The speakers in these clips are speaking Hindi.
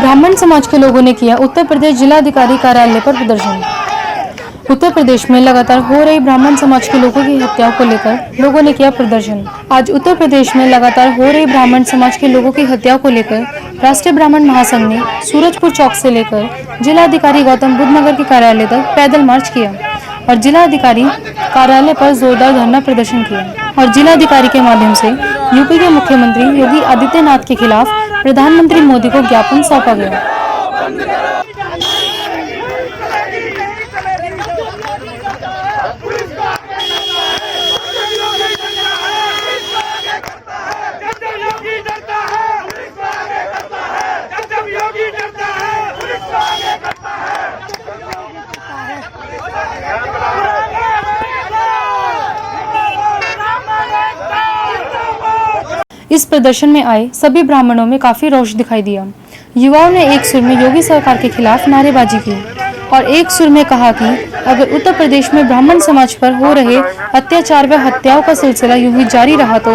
ब्राह्मण समाज के लोगों ने किया उत्तर प्रदेश जिलाधिकारी कार्यालय पर प्रदर्शन। उत्तर प्रदेश में लगातार हो रही ब्राह्मण समाज के लोगों की हत्याओं को लेकर लोगों ने किया प्रदर्शन। आज उत्तर प्रदेश में लगातार हो रही ब्राह्मण समाज के लोगों की हत्याओं को लेकर राष्ट्रीय ब्राह्मण महासंघ ने सूरजपुर चौक से लेकर जिलाधिकारी गौतम बुद्ध नगर के कार्यालय तक पैदल मार्च किया और जिलाधिकारी कार्यालय पर जोरदार धरना प्रदर्शन किया और जिलाधिकारी के माध्यम से यूपी के मुख्यमंत्री योगी आदित्यनाथ के खिलाफ प्रधानमंत्री मोदी को ज्ञापन सौंपा गया। इस प्रदर्शन में आए सभी ब्राह्मणों में काफी रोष दिखाई दिया। युवाओं ने एक सुर में योगी सरकार के खिलाफ नारेबाजी की और एक सुर में कहा कि अगर उत्तर प्रदेश में ब्राह्मण समाज पर हो रहे अत्याचार व हत्याओं का सिलसिला यूं ही जारी रहा तो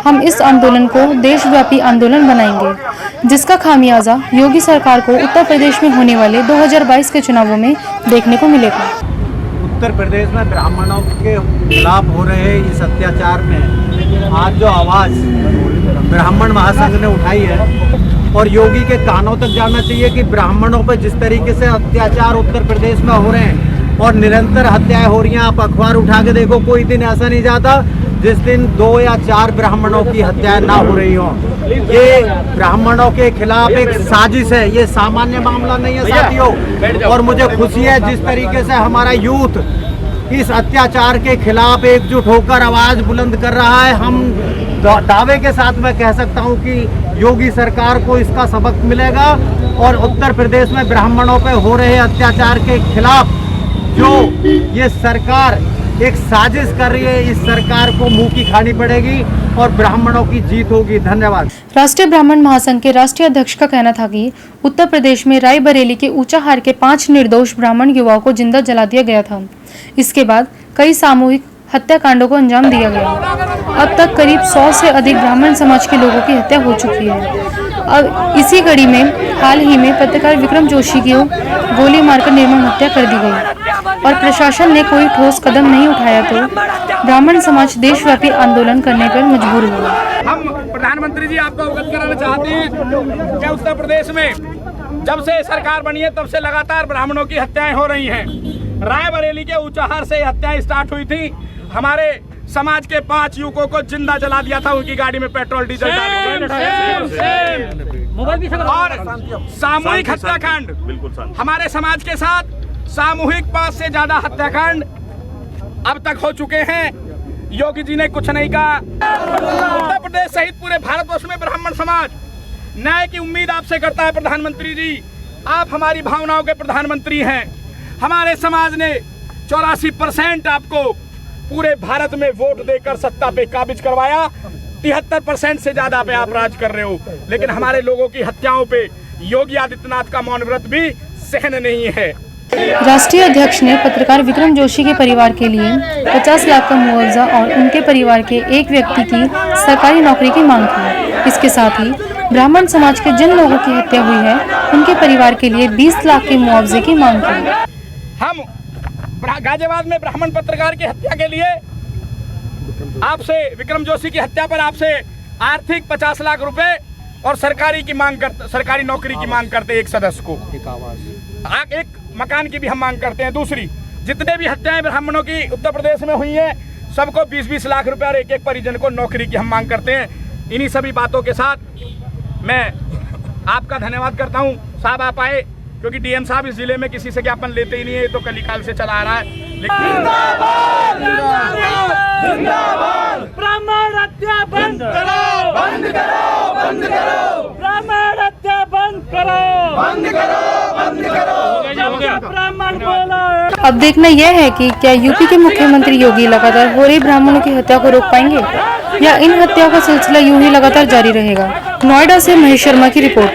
हम इस आंदोलन को देशव्यापी आंदोलन बनाएंगे, जिसका खामियाजा योगी सरकार को उत्तर प्रदेश में होने वाले 2022 के चुनावों में देखने को मिलेगा। उत्तर प्रदेश में ब्राह्मणों के खिलाफ हो रहे इस अत्याचार में आज जो आवाज़ ब्राह्मण महासंघ ने उठाई है और योगी के कानों तक जाना चाहिए कि ब्राह्मणों पर जिस तरीके से अत्याचार उत्तर प्रदेश में हो रहे हैं और निरंतर हत्याएं हो रही हैं। आप अखबार उठा के देखो, कोई दिन ऐसा नहीं जाता जिस दिन 2 या 4 ब्राह्मणों की हत्याएं ना हो रही हो। ये ब्राह्मणों के खिलाफ एक साजिश है, ये सामान्य मामला नहीं है साथियों। और मुझे खुशी है जिस तरीके से हमारा यूथ इस अत्याचार के खिलाफ एकजुट होकर आवाज बुलंद कर रहा है। हम दावे के साथ मैं कह सकता हूं कि योगी सरकार को इसका सबक मिलेगा और उत्तर प्रदेश में ब्राह्मणों पे हो रहे अत्याचार के खिलाफ जो ये सरकार एक साजिश कर रही है, इस सरकार को मुंह की खानी पड़ेगी और ब्राह्मणों की जीत होगी। धन्यवाद। राष्ट्रीय ब्राह्मण महासंघ के राष्ट्रीय अध्यक्ष का कहना था कि उत्तर प्रदेश में रायबरेली के ऊंचाहार के 5 निर्दोष ब्राह्मण युवाओं को जिंदा जला दिया गया था। इसके बाद कई सामूहिक हत्याकांडों को अंजाम दिया गया। अब तक करीब 100 से अधिक ब्राह्मण समाज के लोगों की हत्या हो चुकी है। अब इसी कड़ी में हाल ही में पत्रकार विक्रम जोशी की गोली मारकर निर्मम हत्या कर दी गई और प्रशासन ने कोई ठोस कदम नहीं उठाया तो ब्राह्मण समाज देशव्यापी आंदोलन करने पर मजबूर हुआ। हम प्रधानमंत्री जी आपको अवगत कराना चाहते हैं कि उत्तर प्रदेश में जब से सरकार बनी है तब से लगातार ब्राह्मणों की हत्याएं हो रही हैं। रायबरेली के ऊंचाहार से हत्याएं स्टार्ट हुई थी। हमारे समाज के 5 युवकों को जिंदा जला दिया था, उनकी गाड़ी में पेट्रोल डीजल और सामूहिक हत्याकांड। हमारे समाज के साथ सामूहिक 5 से ज्यादा हत्याकांड अब तक हो चुके हैं। योगी जी ने कुछ नहीं कहा। उत्तर प्रदेश सहित पूरे भारतवर्ष में ब्राह्मण समाज न्याय की उम्मीद आपसे करता है। प्रधानमंत्री जी, आप हमारी भावनाओं के प्रधानमंत्री हैं। हमारे समाज ने 84% आपको पूरे भारत में वोट देकर सत्ता पे काबिज करवाया। 73% से ज्यादा पे आप राज कर रहे हो, लेकिन हमारे लोगों की हत्याओं पे योगी आदित्यनाथ का मौन व्रत भी सहन नहीं है। राष्ट्रीय अध्यक्ष ने पत्रकार विक्रम जोशी के परिवार के लिए 50 लाख का मुआवजा और उनके परिवार के एक व्यक्ति की सरकारी नौकरी की मांग की। इसके साथ ही ब्राह्मण समाज के जिन लोगों की हत्या हुई है उनके परिवार के लिए 20 लाख के मुआवजे की मांग की। हम गाजियाबाद में ब्राह्मण पत्रकार की हत्या के लिए आपसे, विक्रम जोशी की हत्या पर आपसे आर्थिक 50 लाख रुपए और सरकारी नौकरी की मांग करते एक सदस्य को, एक मकान की भी हम मांग करते हैं। दूसरी, जितने भी हत्याएं ब्राह्मणों की उत्तर प्रदेश में हुई हैं सबको 20-20 लाख रुपए और एक परिजन को नौकरी की हम मांग करते हैं। इन्हीं सभी बातों के साथ मैं आपका धन्यवाद करता हूं। साहब आप आए क्योंकि डीएम साहब इस जिले में किसी से ज्ञापन लेते ही नहीं है, तो कलिकाल से चला आ रहा है। ब्राह्मण हत्या बंद करो, बंद करो, बंद करो, ब्राह्मण हत्या बंद करो, बंद करो, बंद करो, ब्राह्मण बोला। अब देखना यह है कि क्या यूपी के मुख्यमंत्री योगी लगातार हो रही ब्राह्मणों की हत्या को रोक पाएंगे या इन हत्याओं का सिलसिला यूं ही लगातार जारी रहेगा। नोएडा से महेश शर्मा की रिपोर्ट।